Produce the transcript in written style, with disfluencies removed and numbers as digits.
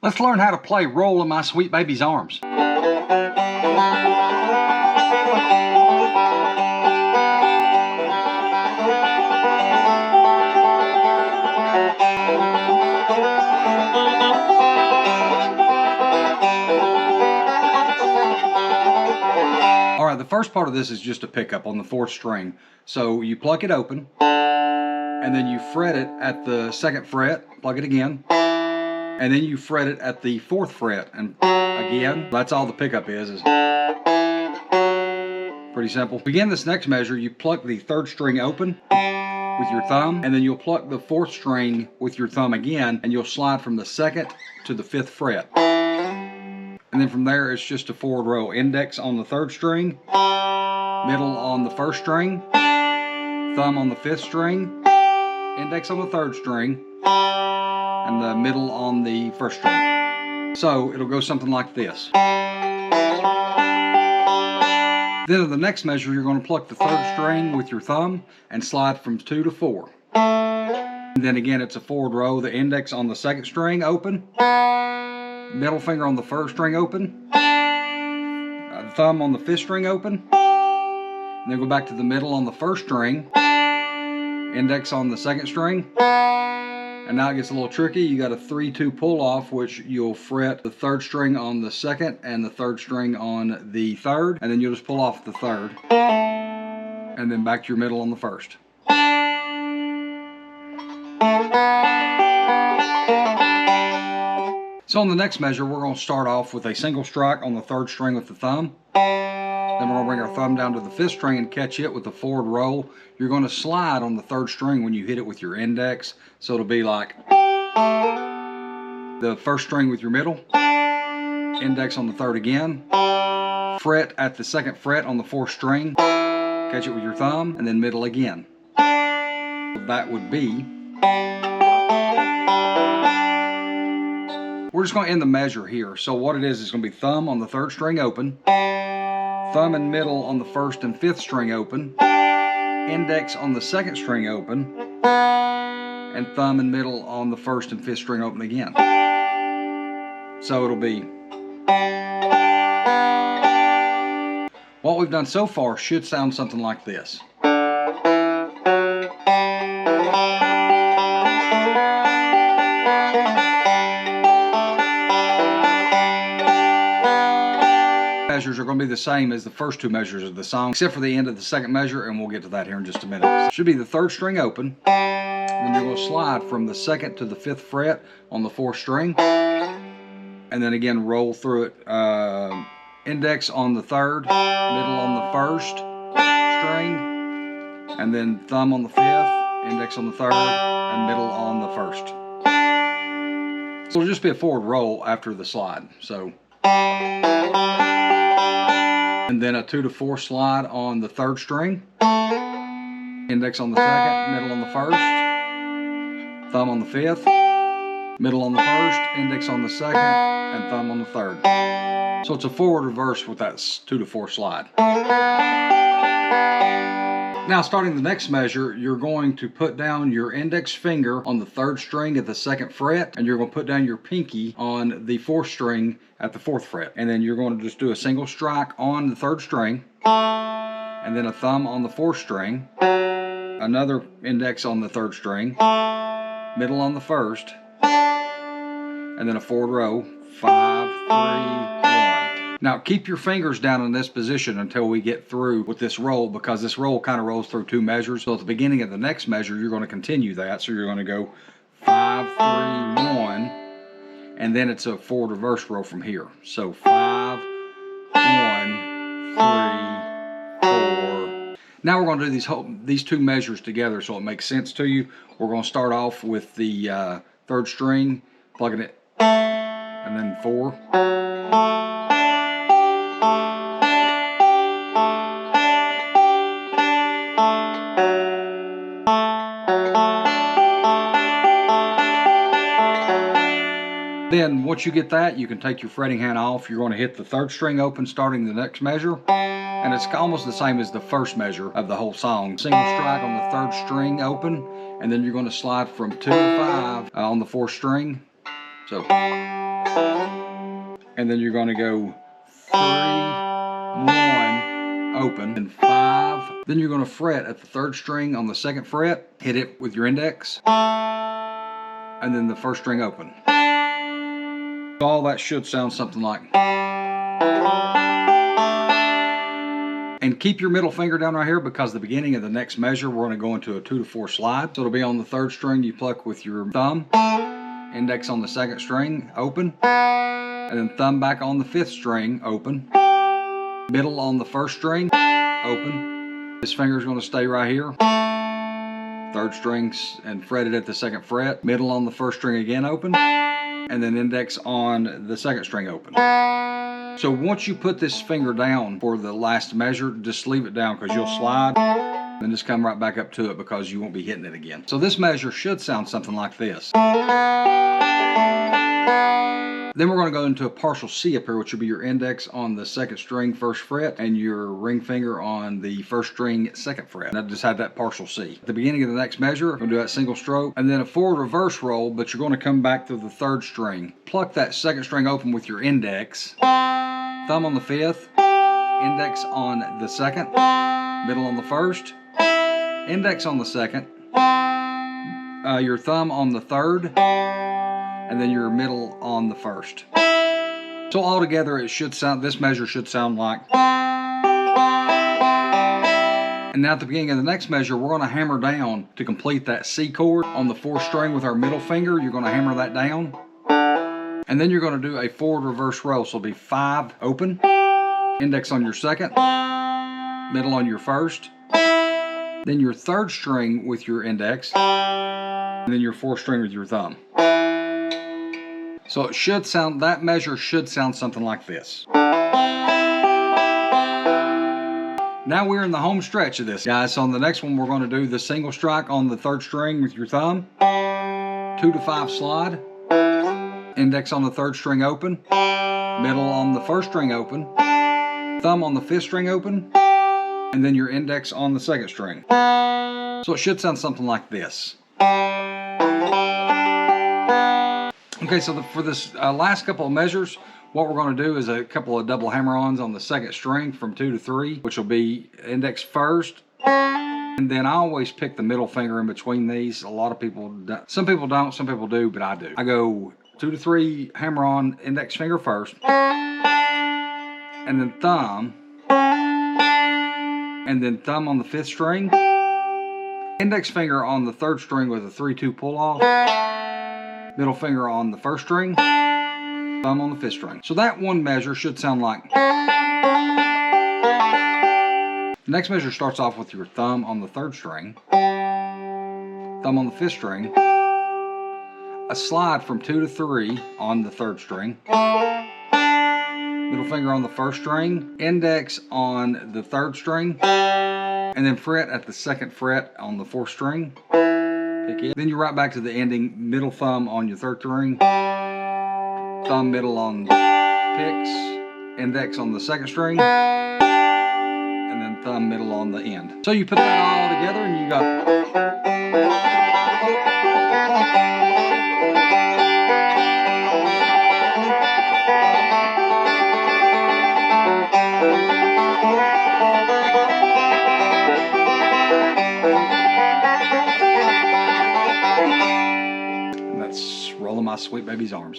Let's learn how to play Roll in My Sweet Baby's Arms. Alright, the first part of this is just a pickup on the 4th string. So you pluck it open, and then you fret it at the 2nd fret, plug it again, and then you fret it at the 4th fret, and again. That's all the pickup is pretty simple. To begin this next measure, you pluck the 3rd string open with your thumb, and then you'll pluck the 4th string with your thumb again, and you'll slide from the 2nd to the 5th fret. And then from there, it's just a forward row. Index on the 3rd string, middle on the 1st string, thumb on the 5th string, index on the 3rd string, and the middle on the 1st string. So it'll go something like this. Then in the next measure, you're going to pluck the 3rd string with your thumb and slide from 2 to 4. And then again, it's a forward row. The index on the 2nd string open, middle finger on the 1st string open, thumb on the 5th string open, and then go back to the middle on the 1st string, index on the 2nd string. And now it gets a little tricky. You got a 3-2 pull off, which you'll fret the 3rd string on the 2nd and the 3rd string on the 3rd, and then you'll just pull off the 3rd, and then back to your middle on the 1st. So on the next measure, we're going to start off with a single strike on the 3rd string with the thumb. Then we're going to bring our thumb down to the 5th string and catch it with the forward roll. You're going to slide on the 3rd string when you hit it with your index. So it'll be like the 1st string with your middle, index on the 3rd again, fret at the 2nd fret on the 4th string, catch it with your thumb, and then middle again. That would be... We're just going to end the measure here. So what it is going to be thumb on the 3rd string open, thumb and middle on the 1st and 5th string open, index on the 2nd string open, and thumb and middle on the 1st and 5th string open again. So it'll be... What we've done so far should sound something like this. Measures are going to be the same as the first 2 measures of the song, except for the end of the 2nd measure, and we'll get to that here in just a minute. It should be the 3rd string open, then you're going to slide from the 2nd to the 5th fret on the 4th string, and then again roll through it, index on the 3rd, middle on the 1st string, and then thumb on the 5th, index on the 3rd, and middle on the 1st. So it'll just be a forward roll after the slide. So... And then a 2 to 4 slide on the 3rd string, index on the 2nd, middle on the 1st, thumb on the 5th, middle on the 1st, index on the 2nd, and thumb on the 3rd. So it's a forward reverse with that 2 to 4 slide. Now starting the next measure, you're going to put down your index finger on the 3rd string at the 2nd fret, and you're going to put down your pinky on the 4th string at the 4th fret. And then you're going to just do a single strike on the 3rd string, and then a thumb on the 4th string, another index on the 3rd string, middle on the 1st, and then a forward row, 5, 3, 1. Now keep your fingers down in this position until we get through with this roll, because this roll kind of rolls through 2 measures. So at the beginning of the next measure, you're going to continue that. So you're going to go 5, 3, 1, and then it's a forward reverse roll from here. So 5, 1, 3, 4. Now we're going to do these 2 measures together so it makes sense to you. We're going to start off with the 3rd string, plugging it, and then 4. Then once you get that, you can take your fretting hand off. You're going to hit the 3rd string open starting the next measure, and it's almost the same as the first measure of the whole song. Single strike on the 3rd string open, and then you're going to slide from 2 to 5 on the 4th string. So and then you're going to go 3, 1, open, and 5. Then you're going to fret at the 3rd string on the 2nd fret, hit it with your index, and then the 1st string open. All that should sound something like. And keep your middle finger down right here, because the beginning of the next measure we're going to go into a 2 to 4 slide. So it'll be on the 3rd string, you pluck with your thumb, index on the 2nd string, open, and then thumb back on the 5th string, open, middle on the 1st string, open. This finger is going to stay right here, 3rd strings and fretted at the 2nd fret, middle on the 1st string again, open, and then index on the 2nd string, open. So once you put this finger down for the last measure, just leave it down, because you'll slide, then just come right back up to it, because you won't be hitting it again. So this measure should sound something like this. Then we're going to go into a partial C up here, which will be your index on the 2nd string 1st fret and your ring finger on the 1st string 2nd fret. And I just had that partial C. At the beginning of the next measure, we're going to do that single stroke and then a forward reverse roll, but you're going to come back to the 3rd string. Pluck that 2nd string open with your index, thumb on the 5th, index on the 2nd, middle on the 1st, index on the 2nd, your thumb on the 3rd, and then your middle on the 1st. So altogether it should sound, this measure should sound like. And now at the beginning of the next measure, we're going to hammer down to complete that C chord on the 4th string with our middle finger. You're going to hammer that down. And then you're going to do a forward reverse roll. So it'll be 5, open, index on your 2nd, middle on your 1st, then your 3rd string with your index, and then your 4th string with your thumb. So it should sound, that measure should sound something like this. Now we're in the home stretch of this, guys. So on the next one, we're going to do the single strike on the 3rd string with your thumb, 2 to 5 slide, index on the 3rd string, open, middle on the 1st string, open, thumb on the 5th string, open, and then your index on the 2nd string. So it should sound something like this. Okay, so for this last couple of measures, what we're going to do is a couple of double hammer-ons on the 2nd string from 2 to 3, which will be index first, and then I always pick the middle finger in between these. A lot of people don't. Some people don't, some people do, but I do. I go 2 to 3 hammer-on, index finger first, and then thumb on the 5th string, index finger on the 3rd string with a 3-2 pull-off, middle finger on the 1st string, thumb on the 5th string. So that one measure should sound like. The next measure starts off with your thumb on the 3rd string, thumb on the 5th string, a slide from 2 to 3 on the 3rd string, middle finger on the 1st string, index on the 3rd string, and then fret at the 2nd fret on the 4th string. Pick it. Then you're right back to the ending, middle thumb on your 3rd string, thumb middle on picks, index on the 2nd string, and then thumb middle on the end. So you put that all together and you got. Rolling my sweet baby's arms.